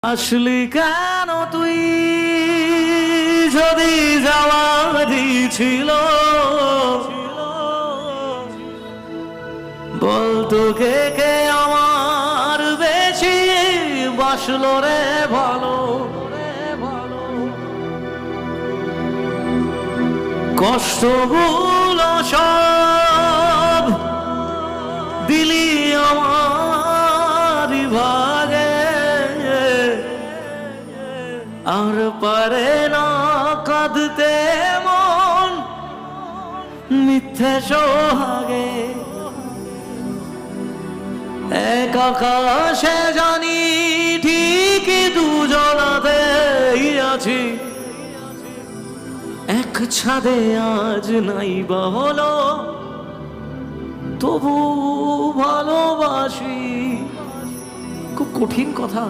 আসলি কেন তুই যদি যাওয়ারি ছিল বলতো কে কে আমার বেশি বাসলো রে ভালো কষ্টগুলো সব দিলি আমার ভাগে আর পারে না কাঁদতে মন মিথ্যে সোহাগে এক আকাশে জানি ঠিকই দুজনাতেই আছি এক ছাদে আজ নাই বা হলো তবু ভালোবাসি খুব কঠিন কথা